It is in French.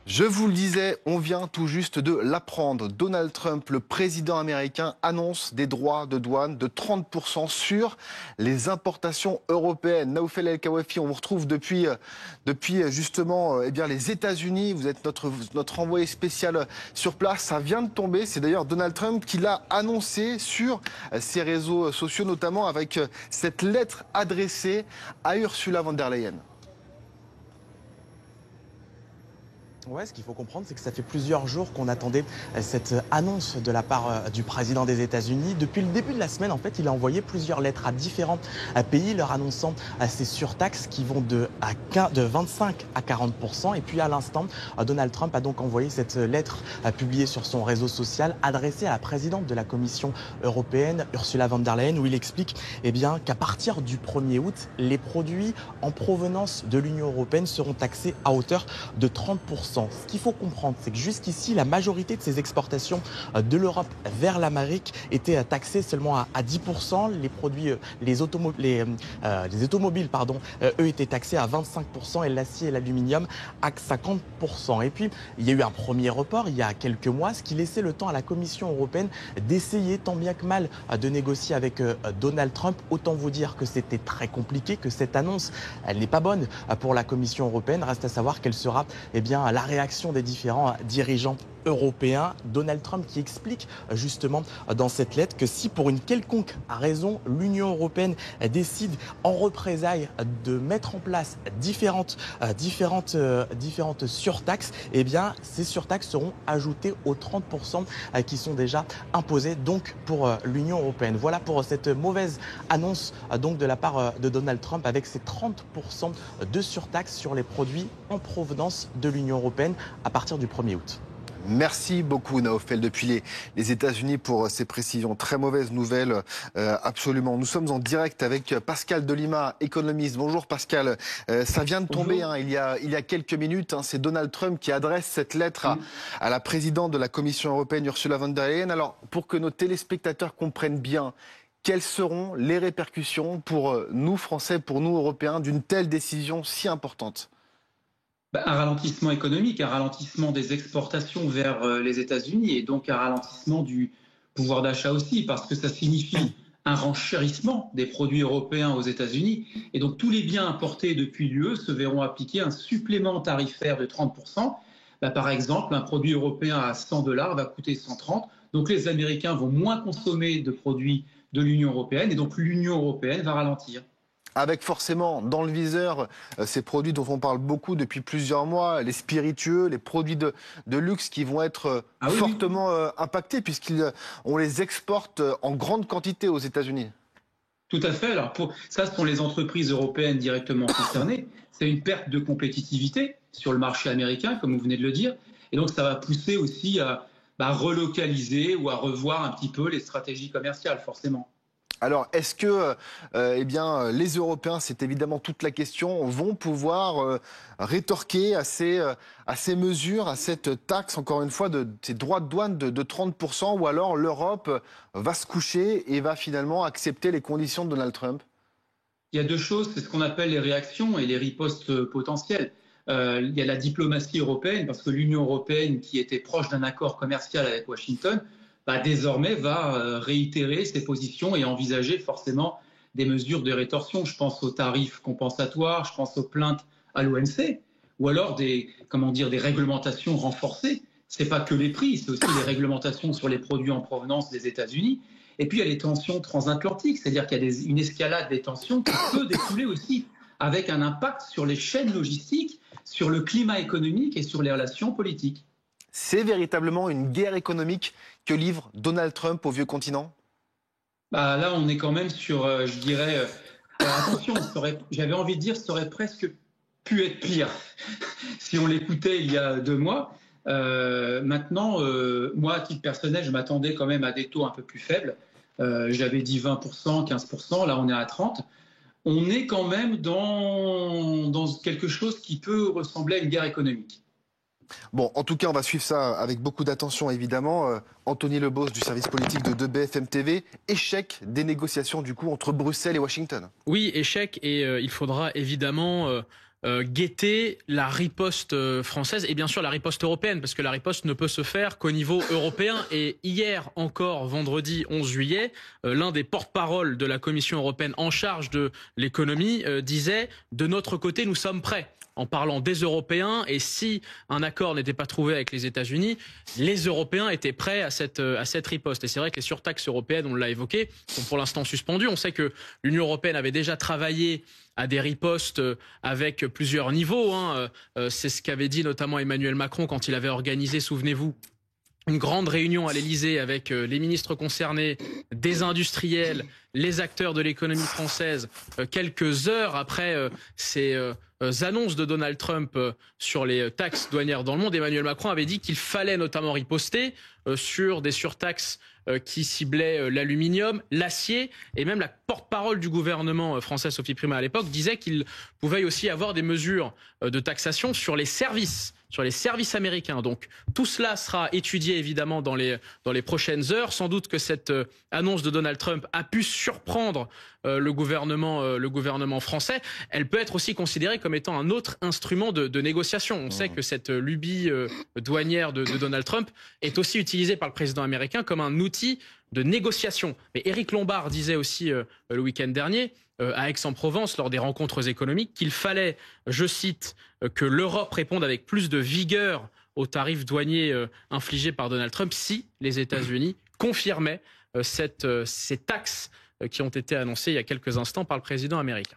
Je vous le disais, on vient tout juste de l'apprendre. Donald Trump, le président américain, annonce des droits de douane de 30% sur les importations européennes. Naoufel El Kawafi, on vous retrouve depuis justement les États-Unis. Vous êtes notre envoyé spécial sur place. Ça vient de tomber. C'est d'ailleurs Donald Trump qui l'a annoncé sur ses réseaux sociaux, notamment avec cette lettre adressée à Ursula von der Leyen. Ouais, ce qu'il faut comprendre, c'est que ça fait plusieurs jours qu'on attendait cette annonce de la part du président des États-Unis. Depuis le début de la semaine, en fait, il a envoyé plusieurs lettres à différents pays leur annonçant ces surtaxes qui vont de 25 à 40%. Et puis à l'instant, Donald Trump a donc envoyé cette lettre publiée sur son réseau social adressée à la présidente de la Commission européenne, Ursula von der Leyen, où il explique qu'à partir du 1er août, les produits en provenance de l'Union européenne seront taxés à hauteur de 30%. Ce qu'il faut comprendre, c'est que jusqu'ici, la majorité de ces exportations de l'Europe vers l'Amérique étaient taxées seulement à 10%. Les produits, les automobiles, eux, étaient taxés à 25% et l'acier et l'aluminium à 50%. Et puis, il y a eu un premier report il y a quelques mois, ce qui laissait le temps à la Commission européenne d'essayer tant bien que mal de négocier avec Donald Trump. Autant vous dire que c'était très compliqué, que cette annonce, elle n'est pas bonne pour la Commission européenne. Reste à savoir quelle sera la réaction des différents dirigeants européens. Donald Trump qui explique justement dans cette lettre que si pour une quelconque raison l'Union européenne décide en représailles de mettre en place différentes surtaxes, ces surtaxes seront ajoutées aux 30% qui sont déjà imposées donc pour l'Union européenne. Voilà pour cette mauvaise annonce donc de la part de Donald Trump avec ces 30% de surtaxes sur les produits en provenance de l'Union européenne à partir du 1er août. Merci beaucoup Naoufel depuis les États-Unis pour ces précisions. Très mauvaise nouvelle, absolument. Nous sommes en direct avec Pascal Delima, économiste. Bonjour Pascal. Ça vient de tomber il y a quelques minutes. C'est Donald Trump qui adresse cette lettre à la présidente de la Commission européenne, Ursula von der Leyen. Alors, pour que nos téléspectateurs comprennent bien, quelles seront les répercussions pour nous Français, pour nous Européens, d'une telle décision si importante ? Un ralentissement économique, un ralentissement des exportations vers les États-Unis et donc un ralentissement du pouvoir d'achat aussi, parce que ça signifie un renchérissement des produits européens aux États-Unis. Et donc tous les biens importés depuis l'UE se verront appliquer un supplément tarifaire de 30%. Par exemple, un produit européen à 100$ va coûter 130. Donc les Américains vont moins consommer de produits de l'Union européenne et donc l'Union européenne va ralentir. Avec forcément dans le viseur ces produits dont on parle beaucoup depuis plusieurs mois, les spiritueux, les produits de luxe qui vont être fortement impactés puisqu'on les exporte en grande quantité aux États-Unis. Tout à fait. Alors ça, ce sont les entreprises européennes directement concernées. C'est une perte de compétitivité sur le marché américain, comme vous venez de le dire. Et donc ça va pousser aussi à relocaliser ou à revoir un petit peu les stratégies commerciales, forcément. Alors, est-ce que les Européens, c'est évidemment toute la question, vont pouvoir rétorquer à ces mesures, à cette taxe, encore une fois, de ces droits de douane de 30%, ou alors l'Europe va se coucher et va finalement accepter les conditions de Donald Trump ? Il y a deux choses, c'est ce qu'on appelle les réactions et les ripostes potentielles. Il y a la diplomatie européenne, parce que l'Union européenne, qui était proche d'un accord commercial avec Washington, désormais va réitérer ses positions et envisager forcément des mesures de rétorsion. Je pense aux tarifs compensatoires, je pense aux plaintes à l'OMC, ou alors des réglementations renforcées. Ce n'est pas que les prix, c'est aussi des réglementations sur les produits en provenance des États-Unis. Et puis il y a les tensions transatlantiques, c'est-à-dire qu'il y a une escalade des tensions qui peut découler aussi avec un impact sur les chaînes logistiques, sur le climat économique et sur les relations politiques. C'est véritablement une guerre économique que livre Donald Trump au vieux continent ? Là, on est quand même sur, je dirais, attention, j'avais envie de dire, ça aurait presque pu être pire si on l'écoutait il y a 2 mois. Maintenant, moi, à titre personnel, je m'attendais quand même à des taux un peu plus faibles. J'avais dit 20%, 15%, là on est à 30%. On est quand même dans quelque chose qui peut ressembler à une guerre économique. Bon, en tout cas, on va suivre ça avec beaucoup d'attention, évidemment. Anthony Lebos du service politique de BFM TV. Échec des négociations, du coup, entre Bruxelles et Washington. Oui, échec, et il faudra évidemment guetter la riposte française et bien sûr la riposte européenne, parce que la riposte ne peut se faire qu'au niveau européen. Et hier encore, vendredi 11 juillet, l'un des porte-parole de la Commission européenne en charge de l'économie disait « De notre côté, nous sommes prêts ». En parlant des Européens, et si un accord n'était pas trouvé avec les États-Unis, les Européens étaient prêts à cette riposte. Et c'est vrai que les surtaxes européennes, on l'a évoqué, sont pour l'instant suspendues. On sait que l'Union européenne avait déjà travaillé à des ripostes avec plusieurs niveaux. C'est ce qu'avait dit notamment Emmanuel Macron quand il avait organisé, souvenez-vous, une grande réunion à l'Elysée avec les ministres concernés, des industriels, les acteurs de l'économie française, quelques heures après ces annonces de Donald Trump sur les taxes douanières dans le monde. Emmanuel Macron avait dit qu'il fallait notamment riposter sur des surtaxes qui ciblaient l'aluminium, l'acier, et même la porte-parole du gouvernement français, Sophie Primas à l'époque, disait qu'il pouvait aussi avoir des mesures de taxation sur les services américains. Donc tout cela sera étudié évidemment dans les prochaines heures. Sans doute que cette annonce de Donald Trump a pu surprendre le gouvernement français. Elle peut être aussi considérée comme étant un autre instrument de négociation. On sait que cette lubie douanière de Donald Trump est aussi utilisée par le président américain comme un outil de négociation. Mais Éric Lombard disait aussi le week-end dernier à Aix-en-Provence lors des rencontres économiques qu'il fallait, je cite, que l'Europe réponde avec plus de vigueur aux tarifs douaniers infligés par Donald Trump si les États-Unis confirmaient ces taxes qui ont été annoncées il y a quelques instants par le président américain.